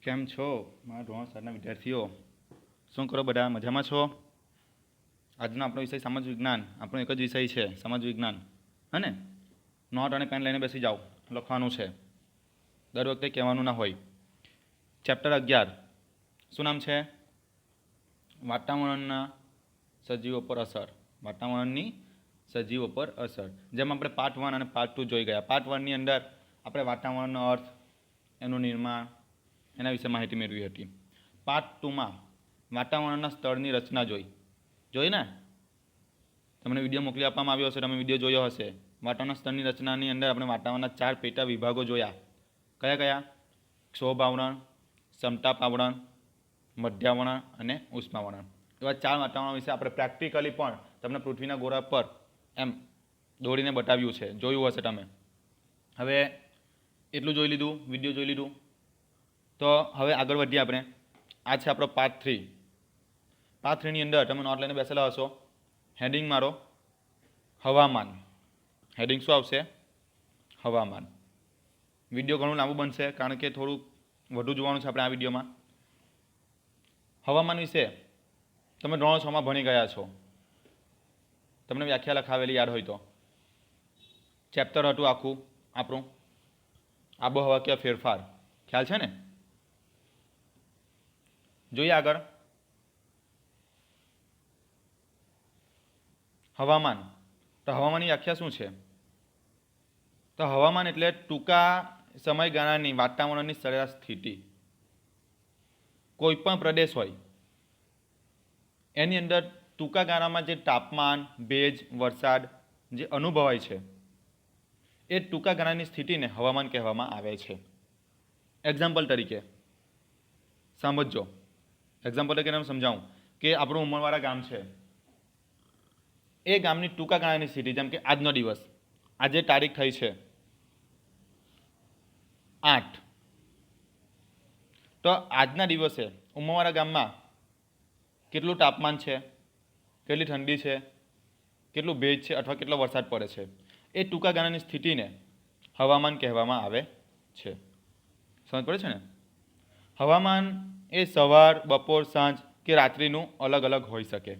કેમ છો મારા ધોરણ 7ના વિદ્યાર્થીઓ? શું કરો બધા? મજામાં છો? આજનો આપણો વિષય સમાજ વિજ્ઞાન. આપણો એક જ વિષય છે, સમાજ વિજ્ઞાન. હે ને? નોટ અને પેન લઈને બેસી જાઓ, લખવાનું છે. દર વખતે કહેવાનું ના હોય. ચેપ્ટર 11. શું નામ છે? વાતાવરણના સજીવો પર અસર. વાતાવરણની સજીવો પર અસર. જેમ આપણે પાર્ટ 1 અને પાર્ટ 2 જોઈ ગયા. પાર્ટ 1ની અંદર આપણે વાતાવરણનો અર્થ, એનું નિર્માણ, એના વિશે માહિતી મેળવી હતી. પાર્ટ 2માં વાતાવરણના સ્તરની રચના જોઈ ને? તમને વિડીયો મોકલી આપવામાં આવ્યો હશે, તમે વિડીયો જોયો હશે. વાતાવરણના સ્તરની રચનાની અંદર આપણે વાતાવરણના 4 પેટા વિભાગો જોયા. કયા? ક્ષોભાવરણ, સમતાપાવરણ, મધ્યાવરણ અને ઉષ્માવરણ. એવા 4 વાતાવરણ વિશે આપણે પ્રેક્ટિકલી પણ તમને પૃથ્વીના ગોળા પર એમ દોડીને બતાવ્યું છે, જોયું હશે તમે. હવે એટલું જોઈ લીધું, વિડીયો જોઈ લીધું, તો હવે આગળ વધીએ આપણે. આ છે આપણો પાર્ટ 3. પાર્ટ 3ની અંદર તમે નોટ લઈને બેસેલા હશો. હેડિંગ મારો હવામાન. હેડિંગ શું આવશે? હવામાન. વિડીયો ઘણું લાંબુ બનશે કારણ કે થોડું વધુ જોવાનું છે આપણે આ વિડીયોમાં. હવામાન વિશે તમે ધોરણ 6માં ભણી ગયા છો. તમને વ્યાખ્યા લખાવેલી યાદ હોય તો. ચેપ્ટર હતું આખું આપણું આબોહવા કે ફેરફાર. ખ્યાલ છે ને? જોઈએ આગળ. હવામાન. તો હવામાનની વ્યાખ્યા શું છે? તો હવામાન એટલે ટૂંકા સમયગાળાની વાતાવરણની સરેરાશ સ્થિતિ. કોઈ પણ પ્રદેશ હોય એની અંદર ટૂંકા ગાળામાં જે તાપમાન, ભેજ, વરસાદ જે અનુભવાય છે એ ટૂંકા ગાળાની સ્થિતિને હવામાન કહેવામાં આવે છે. એક્ઝામ્પલ તરીકે સમજો. એક્ઝામ્પલ તરીકે હું સમજાવું કે આપણું ઉમરવાળા ગામ છે. એ ગામની ટૂંકા ગાળાની સ્થિતિ, જેમ કે આજનો દિવસ, આજે તારીખ થઈ છે 8. તો આજના દિવસે ઉમરવાળા ગામમાં કેટલું તાપમાન છે, કેટલી ઠંડી છે, કેટલું ભેજ છે અથવા કેટલો વરસાદ પડે છે, એ ટૂંકા ગાળાની સ્થિતિને હવામાન કહેવામાં આવે છે. સમજ પડે છે ને? હવામાન એ સવાર, બપોર, સાંજ કે રાત્રિનું અલગ અલગ હોઈ શકે.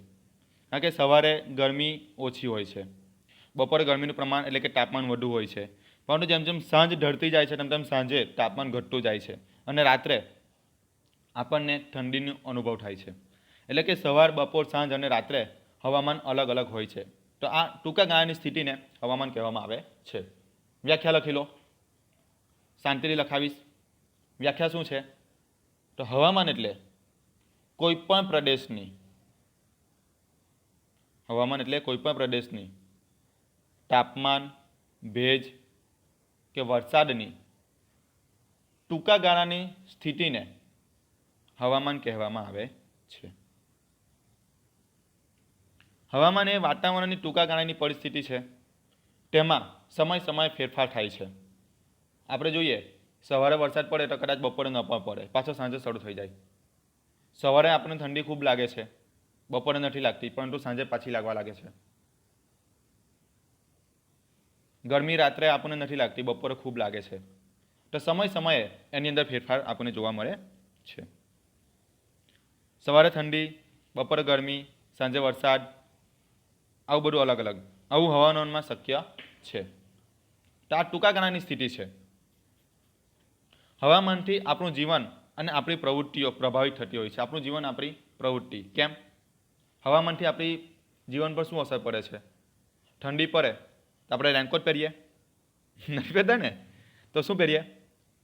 કારણ કે સવારે ગરમી ઓછી હોય છે, બપોરે ગરમીનું પ્રમાણ એટલે કે તાપમાન વધુ હોય છે, પરંતુ જેમ જેમ સાંજ ઢળતી જાય છે તેમ તેમ સાંજે તાપમાન ઘટતું જાય છે અને રાત્રે આપણને ઠંડીનો અનુભવ થાય છે. એટલે કે સવાર, બપોર, સાંજ અને રાત્રે હવામાન અલગ અલગ હોય છે. તો આ ટૂંકા ગાળાની સ્થિતિને હવામાન કહેવામાં આવે છે. વ્યાખ્યા લખી લો. શાંતિથી લખાવીશ. વ્યાખ્યા શું છે? તો હવામાન એટલે કોઈ પણ પ્રદેશની તાપમાન, ભેજ કે વરસાદની ટૂંકા ગાળાની સ્થિતિને હવામાન કહેવામાં આવે છે. હવામાન એ વાતાવરણની ટૂંકા ગાળાની પરિસ્થિતિ છે. તેમાં સમયે ફેરફાર થાય છે. આપણે જોઈએ, સવારે વરસાદ પડે તો કદાચ બપોરે ન પણ પડે, પાછો સાંજે શરૂ થઈ જાય. સવારે આપણને ઠંડી ખૂબ લાગે છે, બપોરે નથી લાગતી, પરંતુ સાંજે પાછી લાગવા લાગે છે. ગરમી રાત્રે આપણને નથી લાગતી, બપોરે ખૂબ લાગે છે. તો સમયે એની અંદર ફેરફાર આપણને જોવા મળે છે. સવારે ઠંડી, બપોરે ગરમી, સાંજે વરસાદ, આવું બધું અલગ અલગ. આવું હવામાનમાં શક્ય છે. તો આ ટૂંકા ગાળાની સ્થિતિ છે. હવામાનથી આપણું જીવન અને આપણી પ્રવૃત્તિઓ પ્રભાવિત થતી હોય છે. આપણું જીવન, આપણી પ્રવૃત્તિ. કેમ? હવામાનથી આપણી જીવન પર શું અસર પડે છે? ઠંડી પડે તો આપણે રેનકોટ પહેરીએ? નથી પહેરતા ને? તો શું પહેરીએ?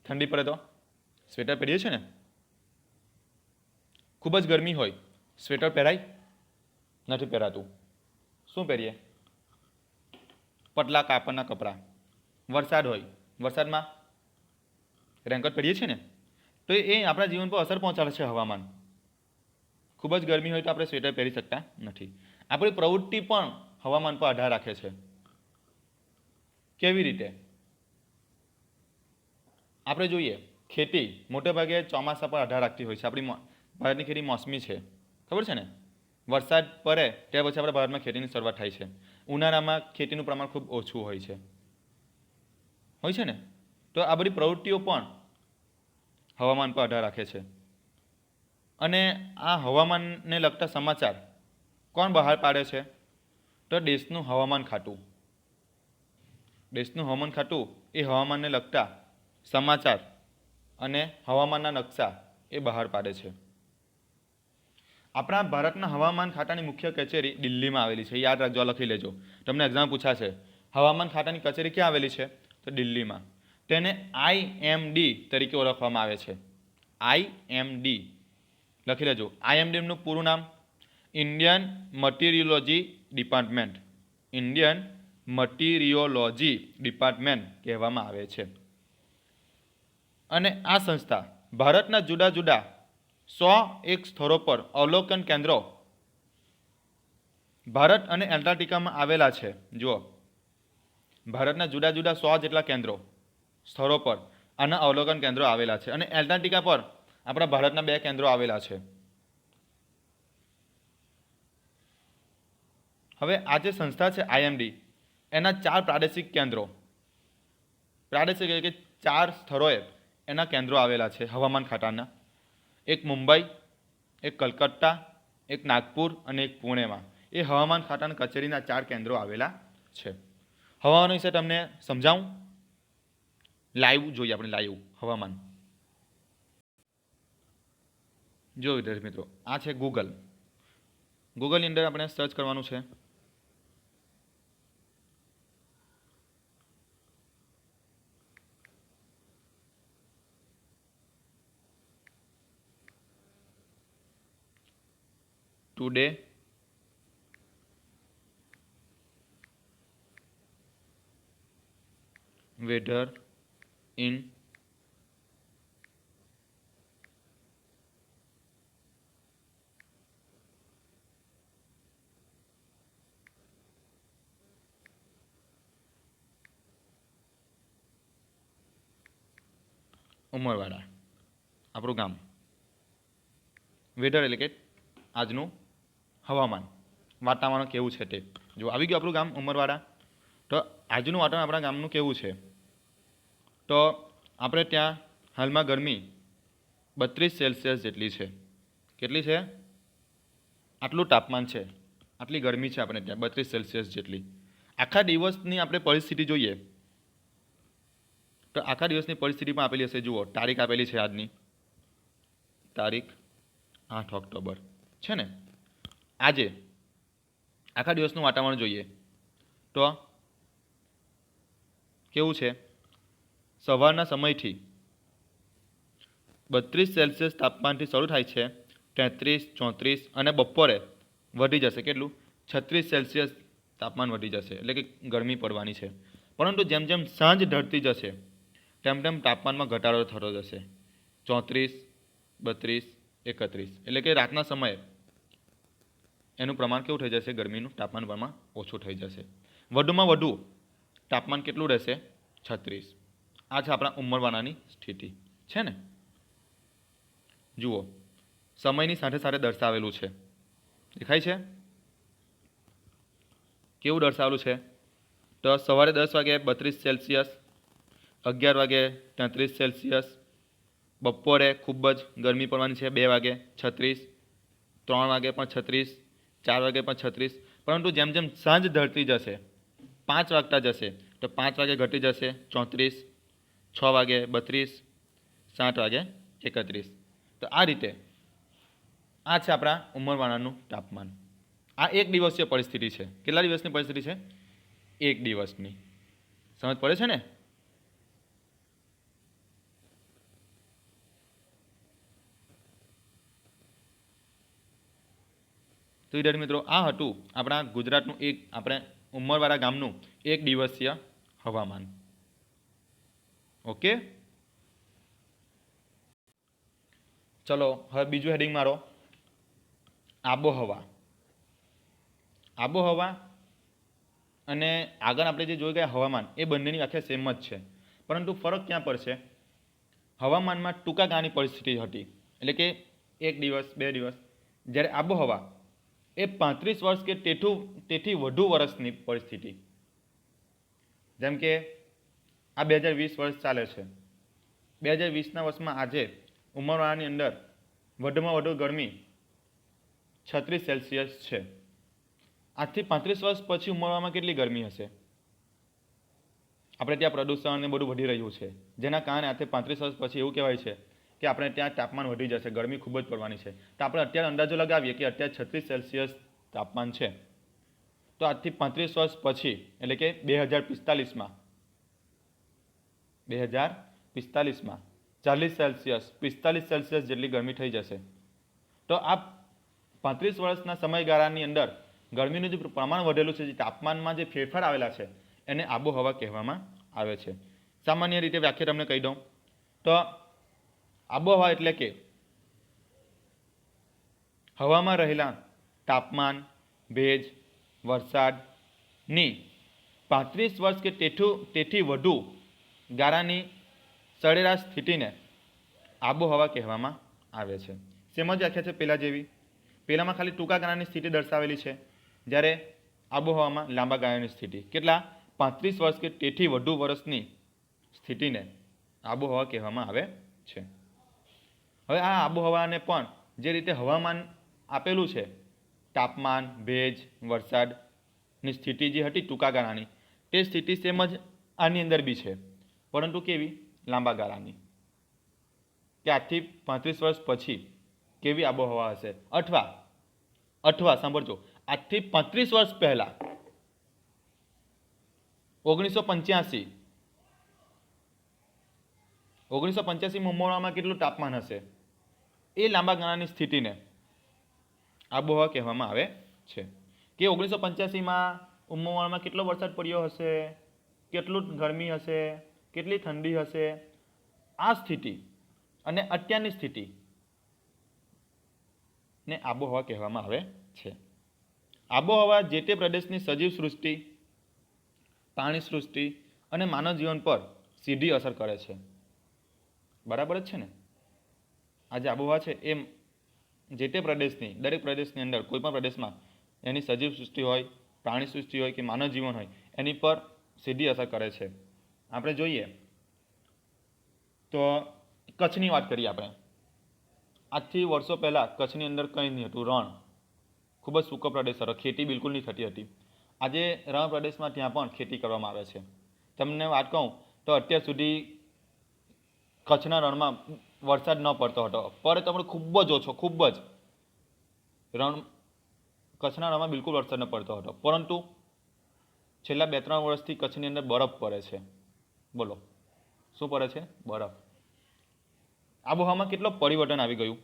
ઠંડી પડે તો સ્વેટર પહેરીએ છીએ ને? ખૂબ જ ગરમી હોય, સ્વેટર પહેરાય? નથી પહેરાતું. શું પહેરીએ? પતલા કાપડના કપડાં. વરસાદ હોય, વરસાદમાં રેનકોટ પહેરીએ છીએ ને? તો એ આપણા જીવન પર અસર પહોંચાડે છે હવામાન. ખૂબ જ ગરમી હોય તો આપણે સ્વેટર પહેરી શકતા નથી. આપણી પ્રવૃત્તિ પણ હવામાન પર આધાર રાખે છે. કેવી રીતે? આપણે જોઈએ, ખેતી મોટે ભાગે ચોમાસા પર આધાર રાખતી હોય છે. આપણી ભારતની ખેતી મોસમી છે, ખબર છે ને? વરસાદ પડે ત્યાર પછી આપણા ભારતમાં ખેતીની શરૂઆત થાય છે. ઉનાળામાં ખેતીનું પ્રમાણ ખૂબ ઓછું હોય છે ને? તો આ બધી પ્રવૃત્તિઓ પણ હવામાન પર આધાર રાખે છે. અને આ હવામાનને લગતા સમાચાર કોણ બહાર પાડે છે? તો દેશનું હવામાન ખાતું. દેશનું હવામાન ખાતું એ હવામાનને લગતા સમાચાર અને હવામાનના નકશા એ બહાર પાડે છે. આપણા ભારતના હવામાન ખાતાની મુખ્ય કચેરી દિલ્હીમાં આવેલી છે. યાદ રાખજો, લખી લેજો, તમને એક્ઝામ પૂછાશે. હવામાન ખાતાની કચેરી ક્યાં આવેલી છે? તો દિલ્હીમાં. તેને IMD તરીકે ઓળખવામાં આવે છે. IMD લખી લેજો. IMDનું પૂરું નામ ઇન્ડિયન મટીરિયોલોજી ડિપાર્ટમેન્ટ. ઇન્ડિયન મટીરિયોલોજી ડિપાર્ટમેન્ટ કહેવામાં આવે છે. અને આ સંસ્થા ભારતના જુદા જુદા 101 સ્થળો પર અવલોકન કેન્દ્રો ભારત અને એન્ટાર્કટિકામાં આવેલા છે. જુઓ, ભારતના જુદા જુદા 100 જેટલા કેન્દ્રો સ્થળો પર આના અવલોકન કેન્દ્રો આવેલા છે. અને એન્ટાર્કટિકા પર આપણા ભારતના 2 કેન્દ્રો આવેલા છે. હવે આ જે સંસ્થા છે IMD, એના 4 પ્રાદેશિક કેન્દ્રો, પ્રાદેશિક એટલે કે 4 સ્થળોએ એના કેન્દ્રો આવેલા છે હવામાન ખાતાના. એક મુંબઈ, એક કલકત્તા, એક નાગપુર અને એક પુણેમાં એ હવામાન ખાતાના કચેરીના 4 કેન્દ્રો આવેલા છે. હવામાન વિશે તમને સમજાવું. લાઈવ જોઈએ આપણે, લાઈવ હવામાન. જો વિદ્યાર્થી મિત્રો, આ છે ગૂગલ. ગૂગલની અંદર આપણે સર્ચ કરવાનું છે ટુડે વેધર ઇન ઉમરવાડા, આપણું ગામ. વેધર એટલે કે આજનું હવામાન, વાતાવરણ કેવું છે તે. જો આવી ગયું આપણું ગામ ઉમરવાડા. તો આજનું વાતાવરણ આપણા ગામનું કેવું છે? તો આપણે ત્યાં હાલમાં ગરમી 32 સેલ્સિયસ જેટલી છે. કેટલી છે? આટલું તાપમાન છે, આટલી ગરમી છે આપણે ત્યાં 32 સેલ્સિયસ જેટલી. આખા દિવસની આપણે પરિસ્થિતિ જોઈએ તો આખા દિવસની પરિસ્થિતિ પણ આપેલી હશે. જુઓ, તારીખ આપેલી છે આજની, તારીખ 8 ઓક્ટોબર છે ને. આજે આખા દિવસનું વાતાવરણ જોઈએ તો કેવું છે? સવારના સમયથી 32 સેલ્સિયસ તાપમાનથી શરૂ થાય છે, 33, 34 અને બપોરે વધી જશે. કેટલું? 36 સેલ્સિયસ તાપમાન વધી જશે, એટલે કે ગરમી પડવાની છે. પરંતુ જેમ જેમ સાંજ ઢળતી જશે તેમ તેમ તાપમાનમાં ઘટાડો થતો જશે. 34, 32, 31 એટલે કે રાતના સમયે એનું પ્રમાણ કેવું થઈ જશે? ગરમીનું તાપમાન પ્રમાણ ઓછું થઈ જશે. વધુમાં વધુ તાપમાન કેટલું રહેશે? 36. આ છે આપણા ઉમરવાડાની સ્થિતિ છે ને. જુઓ, સમયની સાથે સાથે દર્શાવેલું છે, દેખાય છે? કેવું દર્શાવેલું છે? તો સવારે 10 વાગે 32 સેલ્સિયસ, 11 વાગે 33 સેલ્સિયસ, બપોરે ખૂબ જ ગરમી પડવાની છે 2 વાગે 36, 3 વાગે પણ 36, 4 વાગે પણ 36. પરંતુ જેમ જેમ સાંજ ઢળતી જશે, 5 વાગતા જશે તો 5 વાગે ઘટી જશે 34, 6 વાગે 32, 7 વાગે 31. તો આ રીતે આ છે આપણા ઉમરવાડાનું તાપમાન. આ 1 દિવસીય પરિસ્થિતિ છે. કેટલા દિવસની પરિસ્થિતિ છે? 1 દિવસની. સમજ પડે છે ને? તો વિદ્યાર્થી મિત્રો, આ હતું આપણા ગુજરાતનું આપણે ઉમરવાડા ગામનું 1 દિવસીય હવામાન. ઓકે, ચલો હવે બીજું હેડિંગ મારો, આબોહવા. આબોહવા અને આગળ આપણે જે જોઈ ગયા હવામાન, એ બંનેની વ્યાખ્યા સેમ જ છે. પરંતુ ફરક ક્યાં પડશે? હવામાનમાં ટૂંકા ગાળાની પરિસ્થિતિ હતી, એટલે કે 1 દિવસ 2 દિવસ. જ્યારે આબોહવા એ 35 વર્ષ કે તેથી વધુ વર્ષની પરિસ્થિતિ. જેમ કે આ 2020 વર્ષ ચાલે છે. 2020ના વર્ષમાં આજે ઉંમરવાળાની અંદર વધુમાં વધુ ગરમી 36 સેલ્સિયસ છે. આજથી 35 વર્ષ પછી ઉંમરવાળામાં કેટલી ગરમી હશે? આપણે ત્યાં પ્રદૂષણ ને બધું વધી રહ્યું છે, જેના કારણે આજથી 35 વર્ષ પછી એવું કહેવાય છે કે આપણે ત્યાં તાપમાન વધી જશે, ગરમી ખૂબ જ પડવાની છે. તો આપણે અત્યારે અંદાજો લગાવીએ કે અત્યારે 36 સેલ્સિયસ તાપમાન છે. તો આજથી 35 વર્ષ પછી એટલે કે 2045માં 40 સેલ્સિયસ 45 સેલ્સિયસ જેટલી ગરમી થઈ જશે. તો આ 35 વર્ષના સમયગાળાની અંદર ગરમીનું જે પ્રમાણ વધેલું છે, જે તાપમાનમાં જે ફેરફાર આવેલા છે, એને આબોહવા કહેવામાં આવે છે. સામાન્ય રીતે વ્યાખ્યા તમને કહી દઉં તો આબોહવા એટલે કે હવામાં રહેલા તાપમાન, ભેજ, વરસાદની 35 વર્ષ કે તેથી વધુ ગાળાની સરેરાશ સ્થિતિને આબોહવા કહેવામાં આવે છે. સમજ વ્યાખ્યા છે પહેલાં જેવી. પહેલાંમાં ખાલી ટૂંકા ગાળાની સ્થિતિ દર્શાવેલી છે, જ્યારે આબોહવામાં લાંબા ગાળાની સ્થિતિ. કેટલા? 35 વર્ષ કે તેથી વધુ વર્ષની સ્થિતિને આબોહવા કહેવામાં આવે છે. હવે આ આબોહવાને પણ જે રીતે હવામાન આપેલું છે, તાપમાન, ભેજ, વરસાદની સ્થિતિ જે હતી ટૂંકા ગાળાની, તે સ્થિતિ સેમ જ આની અંદર બી છે, પરંતુ કેવી? લાંબા ગાળાની. કે આજથી 35 વર્ષ પછી કેવી આબોહવા હશે, અથવા સાંભળજો, આજથી 35 વર્ષ પહેલા 1985 ઉંમરવાળામાં કેટલું તાપમાન હશે, એ લાંબા ગાળાની સ્થિતિને આબોહવા કહેવામાં આવે છે. કે 1985માં ઉંમરવાળામાં કેટલો વરસાદ પડ્યો હશે, કેટલું ગરમી હશે, કેટલી ઠંડી હશે, આ સ્થિતિ અને અત્યારની સ્થિતિ ને આબોહવા કહેવામાં આવે છે. આબોહવા જે તે પ્રદેશની સજીવ સૃષ્ટિ, પ્રાણી સૃષ્ટિ અને માનવ જીવન પર સીધી અસર કરે છે. બરાબર જ છે ને? આ જે આબોહવા છે એ જે તે પ્રદેશની, દરેક પ્રદેશની અંદર કોઈ પણ પ્રદેશમાં એની સજીવ સૃષ્ટિ હોય, પ્રાણી સૃષ્ટિ હોય કે માનવ જીવન હોય, એની પર સીધી અસર કરે છે. આપણે જોઈએ તો કચ્છની વાત કરીએ આપણે. આજથી વર્ષો પહેલાં કચ્છની અંદર કંઈ નહીં હતું, રણ, ખૂબ જ સૂકો પ્રદેશ હતો, ખેતી બિલકુલ નહીં થતી હતી. આજે રણ પ્રદેશમાં ત્યાં પણ ખેતી કરવામાં આવે છે. તમને વાત કહું તો અત્યાર સુધી કચ્છના રણમાં વરસાદ ન પડતો હતો, પડે તો પણ ખૂબ જ ઓછો, ખૂબ જ. કચ્છના રણમાં બિલકુલ વરસાદ ન પડતો હતો, પરંતુ છેલ્લા 2-3 વર્ષથી કચ્છની અંદર બરફ પડે છે. બોલો, શું પડે છે? બરફ. આબોહવામાં કેટલો પરિવર્તન આવી ગયું.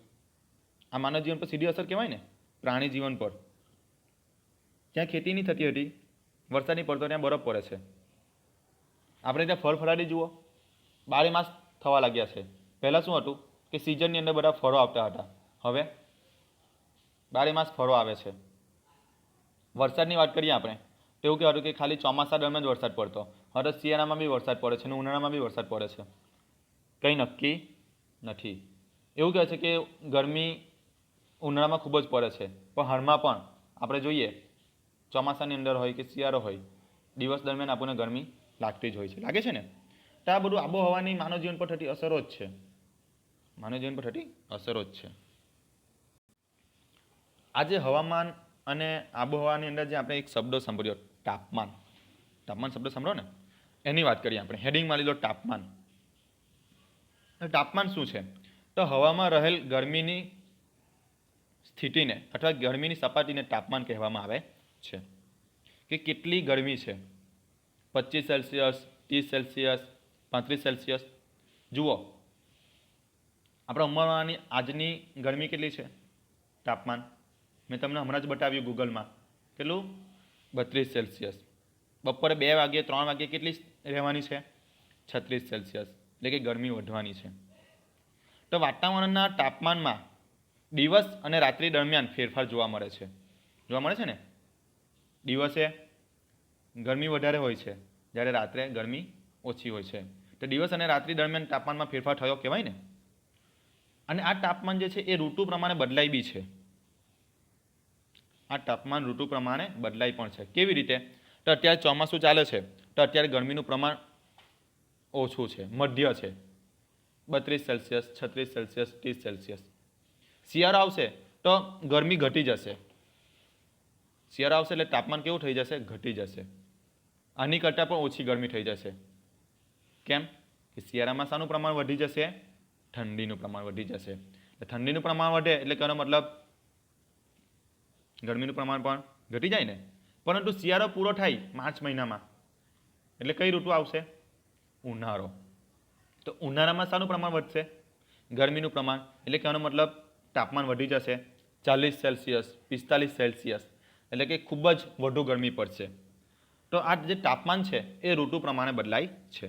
આ માનવ જીવન પર સીધી અસર કહેવાય ને, પ્રાણી જીવન પર. જ્યાં ખેતી નહીં થતી હતી, વરસાદ નહીં પડતો, ત્યાં બરફ પડે છે. આપણે ત્યાં ફળ ફળાદી જુઓ, 12 માસ થવા લાગ્યા છે. પહેલાં શું હતું કે સિઝનની અંદર બધા ફળો આવતા હતા, હવે 12 માસ ફળો આવે છે. વરસાદની વાત કરીએ આપણે તો એવું કહેવાતું કે ખાલી ચોમાસા દરમિયાન જ વરસાદ પડતો, હવે શિયાળામાં બી વરસાદ પડે છે અને ઉનાળામાં બી વરસાદ પડે છે. કંઈ નક્કી નથી. એવું કહે છે કે ગરમી ઉનાળામાં ખૂબ જ પડે છે, પણ હાલમાં પણ આપણે જોઈએ ચોમાસાની અંદર હોય કે શિયાળો હોય, દિવસ દરમિયાન આપણને ગરમી લાગતી જ હોય છે. લાગે છે ને? તો આ બધું આબોહવાની માનવ જીવન પર થતી અસરો જ છે. માનવ જીવન પર થતી અસરો જ છે. આજે હવામાન અને આબોહવાની અંદર જે આપણે એક શબ્દ સાંભળ્યો, તાપમાન. તાપમાન શબ્દ સાંભળો ને, એની વાત કરીએ આપણે. હેડિંગમાં લીધો તાપમાન. તાપમાન શું છે? તો હવામાં રહેલ ગરમીની સ્થિતિને અથવા ગરમીની સપાટીને તાપમાન કહેવામાં આવે છે. કે કેટલી ગરમી છે, 25 સેલ્સિયસ, 30 સેલ્સિયસ, 35 સેલ્સિયસ. જુઓ, આપણા ઉંમરવાળાની આજની ગરમી કેટલી છે તાપમાન? મેં તમને હમણાં જ બતાવ્યું ગૂગલમાં. કેટલું? 32 સેલ્સિયસ. બપોરે 2 વાગ્યે 3 વાગ્યે કેટલી રહેવાની છે? 36 સેલ્સિયસ. એટલે કે ગરમી વધવાની છે. તો વાતાવરણના તાપમાનમાં દિવસ અને રાત્રિ દરમિયાન ફેરફાર જોવા મળે છે. જોવા મળે છે ને? દિવસે ગરમી વધારે હોય છે, જ્યારે રાત્રે ગરમી ઓછી હોય છે. તો દિવસ અને રાત્રિ દરમિયાન તાપમાનમાં ફેરફાર થયો કહેવાય ને. અને આ તાપમાન જે છે એ ઋતુ પ્રમાણે બદલાય બી છે. આ તાપમાન ઋતુ પ્રમાણે બદલાય પણ છે. કેવી રીતે? તો અત્યારે ચોમાસું ચાલે છે, તો અત્યારે ગરમીનું પ્રમાણ ઓછું છે, મધ્ય છે. 32 સેલ્સિયસ, 36 સેલ્સિયસ, 30 સેલ્સિયસ. શિયાળો આવશે તો ગરમી ઘટી જશે. શિયાળો આવશે એટલે તાપમાન કેવું થઈ જશે? ઘટી જશે. આની કરતાં પણ ઓછી ગરમી થઈ જશે. કેમ કે શિયાળામાં શાનું પ્રમાણ વધી જશે? ઠંડીનું પ્રમાણ વધી જશે. ઠંડીનું પ્રમાણ વધે એટલે કેનો મતલબ ગરમીનું પ્રમાણ પણ ઘટી જાય ને. પરંતુ શિયાળો પૂરો થાય માર્ચ મહિનામાં એટલે કઈ ઋતુ આવશે? ઉનાળો. તો ઉનાળામાં શાનું પ્રમાણ વધશે? ગરમીનું પ્રમાણ. એટલે કહેવાનો મતલબ તાપમાન વધી જશે 40 સેલ્સિયસ, 45 સેલ્સિયસ, એટલે કે ખૂબ જ વધુ ગરમી પડશે. તો આ જે તાપમાન છે એ ઋતુ પ્રમાણે બદલાય છે.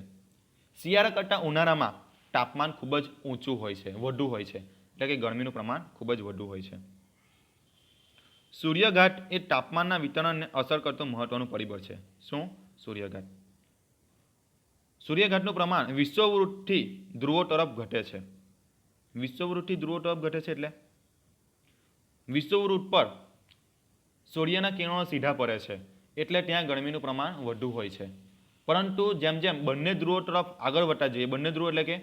શિયાળા કરતાં ઉનાળામાં તાપમાન ખૂબ જ ઊંચું હોય છે, વધુ હોય છે, એટલે કે ગરમીનું પ્રમાણ ખૂબ જ વધુ હોય છે. સૂર્યઘાત એ તાપમાનના વિતરણને અસર કરતો મહત્વનું પરિબળ છે. શું? સૂર્યઘાત. સૂર્યઘાતનું પ્રમાણ વિષુવવૃત્તથી ધ્રુવો તરફ ઘટે છે. વિષુવવૃત્તથી ધ્રુવો તરફ ઘટે છે એટલે વિષુવવૃત્ત પર સૂર્યના કિરણો સીધા પડે છે એટલે ત્યાં ગરમીનું પ્રમાણ વધુ હોય છે. પરંતુ જેમ જેમ બંને ધ્રુવો તરફ આગળ વધતા જઈએ, બંને ધ્રુવ એટલે કે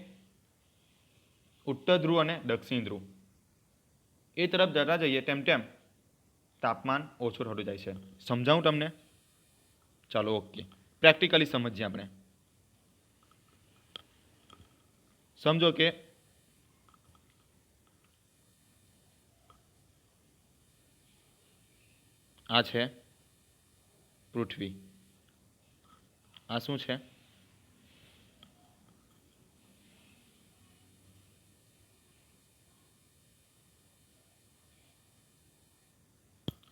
ઉત્તર ધ્રુવ અને દક્ષિણ ધ્રુવ એ તરફ જતા જઈએ તેમ તેમ તાપમાન ઓછું થતું જાય છે. સમજાવું તમને? ચાલો ઓકે, પ્રેક્ટિકલી સમજીએ આપણે. સમજો કે આ છે પૃથ્વી, આ શું છે?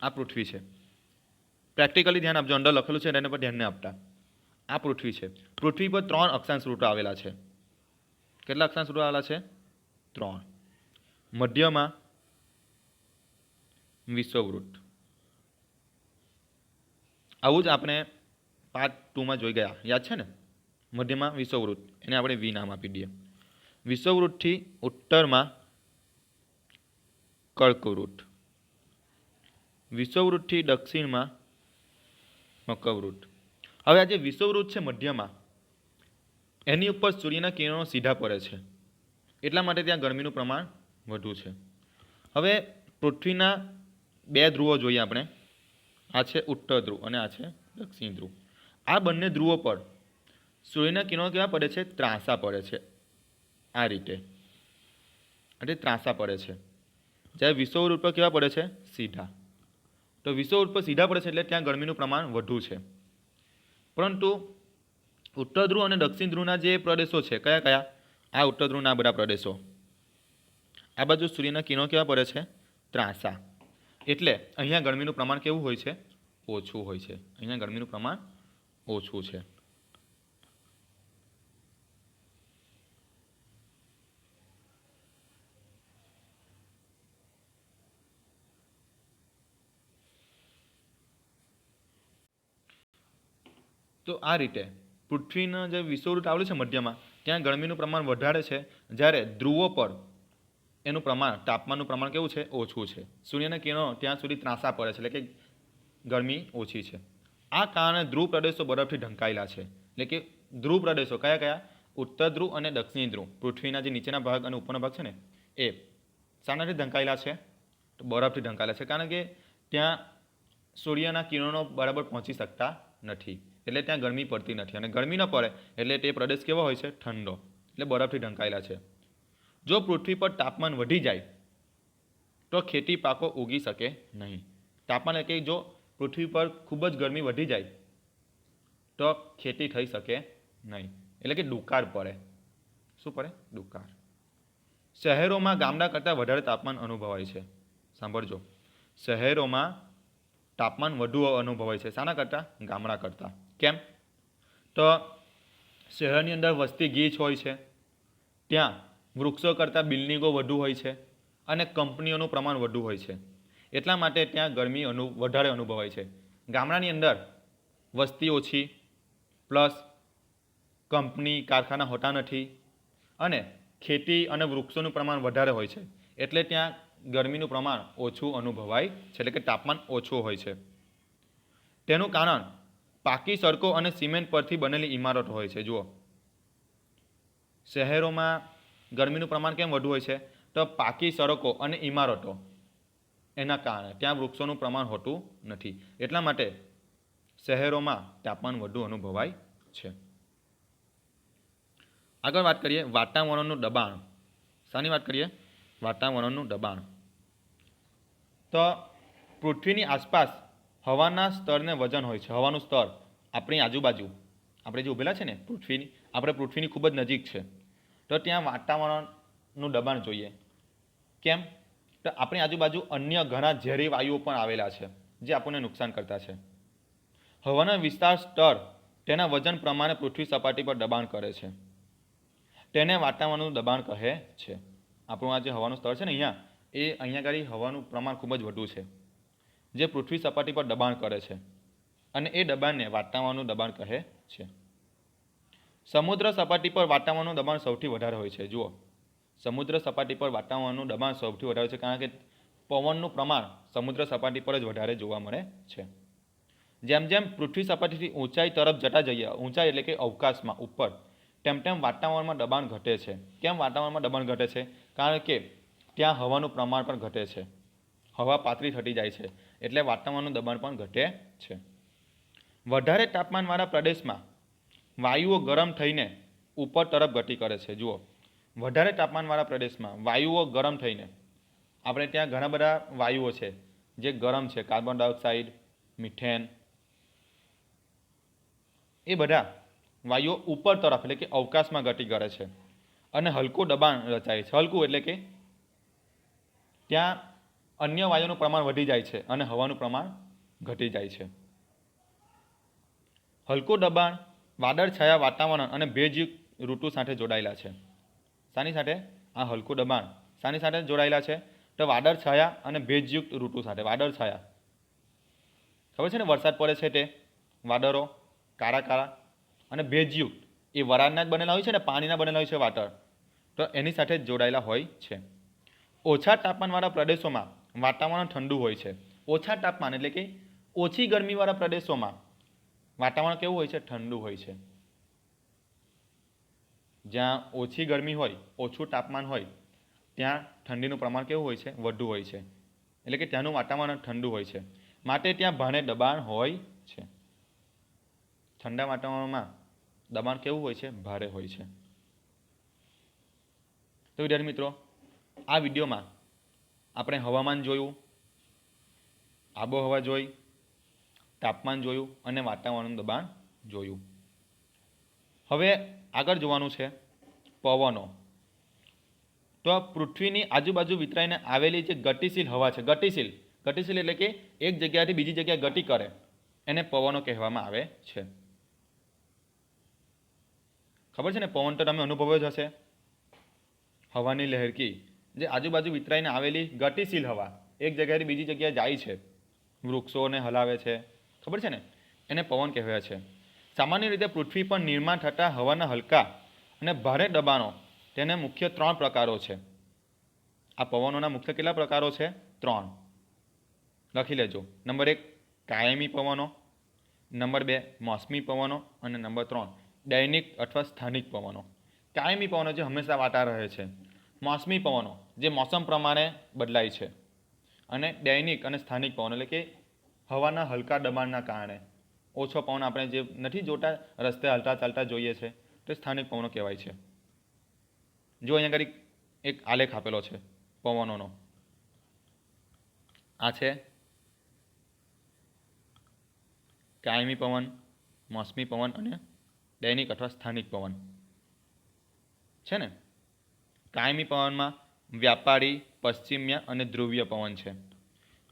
આ પૃથ્વી છે. પ્રેક્ટિકલી ધ્યાન આપજો, અંદર લખેલું છે એના પર ધ્યાન નહીં આપતા. આ પૃથ્વી છે. પૃથ્વી પર 3 અક્ષાંશ ઋતુ આવેલા છે. કેટલા અક્ષાંશ ઋતુ આવેલા છે? 3. મધ્યમાં વિષુવવૃત્ત. આવું જ આપણે પાર્ટ 2માં જોઈ ગયા, યાદ છે ને? મધ્યમાં વિષુવવૃત્ત, એને આપણે વી નામ આપી દઈએ. વિષુવવૃત્તથી ઉત્તરમાં કર્કવૃત્ત, વિષુવવૃત્તથી દક્ષિણમાં મકરવૃત્ત. હવે આ જે વિષુવવૃત્ત છે મધ્યમાં, એની ઉપર સૂર્યના કિરણો સીધા પડે છે એટલા માટે ત્યાં ગરમીનું પ્રમાણ વધુ છે. હવે પૃથ્વીના 2 ધ્રુવો જોઈએ આપણે. આ છે ઉત્તર ધ્રુવ અને આ છે દક્ષિણ ધ્રુવ. આ બંને ધ્રુવો પર સૂર્યના કિરણો કેવા પડે છે? ત્રાંસા પડે છે. આ રીતે એટલે ત્રાંસા પડે છે. જ્યારે વિષુવવૃત્ત પર કેવા પડે છે? સીધા. તો વિષુવવૃત્ત પર સીધા પડે છે એટલે ત્યાં ગરમીનું પ્રમાણ વધુ છે. પરંતુ ઉત્તર ધ્રુવ અને દક્ષિણ ધ્રુવના જે પ્રદેશો છે, કયા કયા? આ ઉત્તર ધ્રુવના બધા પ્રદેશો, આ બાજુ સૂર્યના કિરણો કેવા પડે છે? ત્રાંસા. એટલે અહીંયા ગરમીનું પ્રમાણ કેવું હોય છે? ઓછું હોય છે. અહીંયા ગરમીનું પ્રમાણ ઓછું છે. તો આ રીતે પૃથ્વીના જે વિષુવવૃત્ત આવેલું છે મધ્યમાં, ત્યાં ગરમીનું પ્રમાણ વધારે છે, જ્યારે ધ્રુવો પર એનું પ્રમાણ, તાપમાનનું પ્રમાણ કેવું છે? ઓછું છે. સૂર્યના કિરણો ત્યાં સુધી ત્રાંસા પડે છે એટલે કે ગરમી ઓછી છે. આ કારણે ધ્રુવ પ્રદેશો બરફથી ઢંકાયેલા છે. એટલે કે ધ્રુવ પ્રદેશો કયા કયા? ઉત્તર ધ્રુવ અને દક્ષિણ ધ્રુવ. પૃથ્વીના જે નીચેના ભાગ અને ઉપરના ભાગ છે ને એ શાનાથી ઢંકાયેલા છે? તો બરફથી ઢંકાયેલા છે. કારણ કે ત્યાં સૂર્યના કિરણો બરાબર પહોંચી શકતા નથી એટલે ત્યાં ગરમી પડતી નથી. અને ગરમી ન પડે એટલે તે પ્રદેશ કેવો હોય છે? ઠંડો. એટલે બરફથી ઢંકાયેલા છે. જો પૃથ્વી પર તાપમાન વધી જાય તો ખેતી પાકો ઉગી શકે નહીં. તાપમાન એટલે કે જો પૃથ્વી પર ખૂબ જ ગરમી વધી જાય તો ખેતી થઈ શકે નહીં. એટલે કે દુકાળ પડે. શું પડે? દુકાળ. શહેરોમાં ગામડા કરતાં વધારે તાપમાન અનુભવાય છે. સાંભળજો, શહેરોમાં તાપમાન વધુ અનુભવાય છે. શાના કરતાં? ગામડા કરતાં. કેમ? તો શહેરની અંદર વસ્તી ગીચ હોય છે, ત્યાં વૃક્ષો કરતાં બિલ્ડિંગો વધુ હોય છે અને કંપનીઓનું પ્રમાણ વધુ હોય છે. એટલા માટે ત્યાં ગરમી વધારે અનુભવાય છે. ગામડાની અંદર વસ્તી ઓછી, પ્લસ કંપની કારખાના હોતા નથી અને ખેતી અને વૃક્ષોનું પ્રમાણ વધારે હોય છે. એટલે ત્યાં ગરમીનું પ્રમાણ ઓછું અનુભવાય છે, એટલે કે તાપમાન ઓછું હોય છે. તેનું કારણ પાકી સડકો અને સિમેન્ટ પરથી બનેલી ઇમારતો હોય છે. જુઓ, શહેરોમાં ગરમીનું પ્રમાણ કેમ વધુ હોય છે? તો પાકી સડકો અને ઇમારતો એના કારણે ત્યાં વૃક્ષોનું પ્રમાણ હોતું નથી, એટલા માટે શહેરોમાં તાપમાન વધુ અનુભવાય છે. આગળ વાત કરીએ વાતાવરણનું દબાણ. શાની વાત કરીએ? વાતાવરણનું દબાણ. તો પૃથ્વીની આસપાસ હવાના સ્તરને વજન હોય છે. હવાનું સ્તર આપણી આજુબાજુ આપણે જે ઉભેલા છે ને પૃથ્વીની, આપણે પૃથ્વીની ખૂબ જ નજીક છે, તો ત્યાં વાતાવરણનું દબાણ જોઈએ. કેમ? તો આપણી આજુબાજુ અન્ય ઘણા ઝેરી વાયુઓ પણ આવેલા છે જે આપણને નુકસાન કરતા છે. હવાના વિસ્તાર સ્તર તેના વજન પ્રમાણે પૃથ્વી સપાટી પર દબાણ કરે છે. તેને વાતાવરણનું દબાણ કહે છે. આપણું આ જે હવાનું સ્તર છે ને અહીંયા આગળ હવાનું પ્રમાણ ખૂબ જ વધુ છે જે પૃથ્વી સપાટી પર દબાણ કરે છે, અને એ દબાણને વાતાવરણનું દબાણ કહે છે. સમુદ્ર સપાટી પર વાતાવરણનું દબાણ સૌથી વધારે હોય છે. જુઓ, સમુદ્ર સપાટી પર વાતાવરણનું દબાણ સૌથી વધારે છે, કારણ કે પવનનું પ્રમાણ સમુદ્ર સપાટી પર જ વધારે જોવા મળે છે. જેમ જેમ પૃથ્વી સપાટીથી ઊંચાઈ તરફ જતા જઈએ, ઊંચાઈ એટલે કે અવકાશમાં ઉપર, તેમ તેમ વાતાવરણમાં દબાણ ઘટે છે. કેમ વાતાવરણમાં દબાણ ઘટે છે? કારણ કે ત્યાં હવાનું પ્રમાણ પણ ઘટે છે, હવા પાતળી થતી જાય છે, એટલે વાતાવરણનું દબાણ પણ ઘટે છે. વધારે તાપમાનવાળા પ્રદેશમાં વાયુઓ ગરમ થઈને ઉપર તરફ ગતિ કરે છે. જુઓ, વધારે તાપમાનવાળા પ્રદેશમાં વાયુઓ ગરમ થઈને, આપણે ત્યાં ઘણા બધા વાયુઓ છે જે ગરમ છે, કાર્બન ડાયોક્સાઇડ, મિથેન, એ બધા વાયુઓ ઉપર તરફ એટલે કે અવકાશમાં ગતિ કરે છે અને હલકું દબાણ રચાય છે. હલકું એટલે કે ત્યાં અન્ય વાયુનું પ્રમાણ વધી જાય છે અને હવાનું પ્રમાણ ઘટી જાય છે. હલકું દબાણ વાદળછાયા વાતાવરણ અને ભેજયુક્ત ઋતુ સાથે જોડાયેલા છે. શાની સાથે? આ હલકું દબાણ શાની સાથે જોડાયેલા છે? તો વાદળછાયા અને ભેજયુક્ત ઋતુ સાથે. વાદળછાયા ખબર છે ને, વરસાદ પડે છે તે વાદળો કાળા કાળા, અને ભેજયુક્ત એ વરાળના જ બનેલા હોય છે ને, પાણીના બનેલા હોય છે વાદળ, તો એની સાથે જ જોડાયેલા હોય છે. ઓછા તાપમાનવાળા પ્રદેશોમાં વાતાવરણ ઠંડુ હોય છે. ઓછા તાપમાન એટલે કે ઓછી ગરમીવાળા પ્રદેશોમાં વાતાવરણ કેવું હોય છે? ઠંડુ હોય છે. જ્યાં ઓછી ગરમી હોય, ઓછું તાપમાન હોય, ત્યાં ઠંડીનું પ્રમાણ કેવું હોય છે? વધુ હોય છે. એટલે કે ત્યાંનું વાતાવરણ ઠંડુ હોય છે, માટે ત્યાં ભારે દબાણ હોય છે. ઠંડા વાતાવરણમાં દબાણ કેવું હોય છે? ભારે હોય છે. તો વિદ્યાર્થી મિત્રો, આ વિડીયોમાં આપણે હવામાન જોયું, આબોહવા જોઈ, તાપમાન જોયું અને વાતાવરણનું દબાણ જોયું. હવે આગળ જોવાનું છે પવનો. તો પૃથ્વીની આજુબાજુ વિતરાઈને આવેલી જે ગતિશીલ હવા છે, ગતિશીલ એટલે કે એક જગ્યાએથી બીજી જગ્યાએ ગતિ કરે, એને પવનો કહેવામાં આવે છે. ખબર છે ને, પવન તો તમે અનુભવ્યો જ હશે. હવાની લહેરકી, જે આજુબાજુ વિતરાઈને આવેલી ગતિશીલ હવા એક જગ્યાએથી બીજી જગ્યાએ જાય છે, વૃક્ષોને હલાવે છે, ખબર છે ને, એને પવન કહેવાય છે. સામાન્ય રીતે પૃથ્વી પર નિર્માણ થતા હવાના હલકા અને ભારે દબાણો, તેને મુખ્ય 3 પ્રકારો છે. આ પવનોના મુખ્ય કેટલા પ્રકારો છે? 3. લખી લેજો. નંબર 1 કાયમી પવનો, નંબર 2 મોસમી પવનો, અને નંબર 3 દૈનિક અથવા સ્થાનિક પવનો. કાયમી પવનો જે હંમેશા વાતા રહે છે, મોસમી પવનો જે મોસમ પ્રમાણે બદલાય છે, અને દૈનિક અને સ્થાનિક પવનો એટલે કે હવાના હલકા દબાણના કારણે ઓછો પવન આપણે જે નથી જોતા, રસ્તે હાલતા ચાલતા જોઈએ છે, તે સ્થાનિક પવનો કહેવાય છે. જો અહીંયા આગળ એક આલેખ આપેલો છે પવનોનો. આ છે કાયમી પવન, મોસમી પવન અને દૈનિક અથવા સ્થાનિક પવન છે ને. કાયમી પવનમાં વ્યાપારી, પશ્ચિમ્ય અને ધ્રુવીય પવન છે.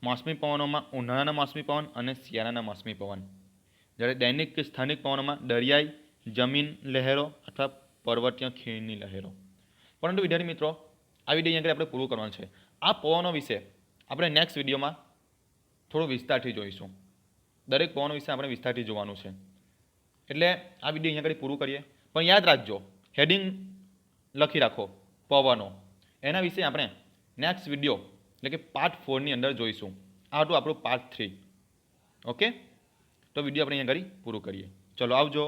મોસમી પવનોમાં ઉનાળાના મોસમી પવન અને શિયાળાના મોસમી પવન. જ્યારે દૈનિક કે સ્થાનિક પવનોમાં દરિયાઈ, જમીન લહેરો અથવા પર્વતીય ખીણની લહેરો. પરંતુ વિદ્યાર્થી મિત્રો, આ વિડીયો અહીંયા આપણે પૂરું કરવાનું છે. આ પવનો વિશે આપણે નેક્સ્ટ વિડીયોમાં થોડું વિસ્તારથી જોઈશું. દરેક પવનો વિશે આપણે વિસ્તારથી જોવાનું છે. એટલે આ વિડીયો અહીંયા આગળ પૂરું કરીએ. પણ યાદ રાખજો, હેડિંગ લખી રાખો પવનો. એના વિશે આપણે નેક્સ્ટ વિડીયો એટલે કે પાર્ટ 4 ની અંદર જોઈશું. આ હતું આપણું પાર્ટ 3. ઓકે, તો વિડીયો આપણે અહીંયા આગળ પૂરું કરીએ. ચલો આવજો.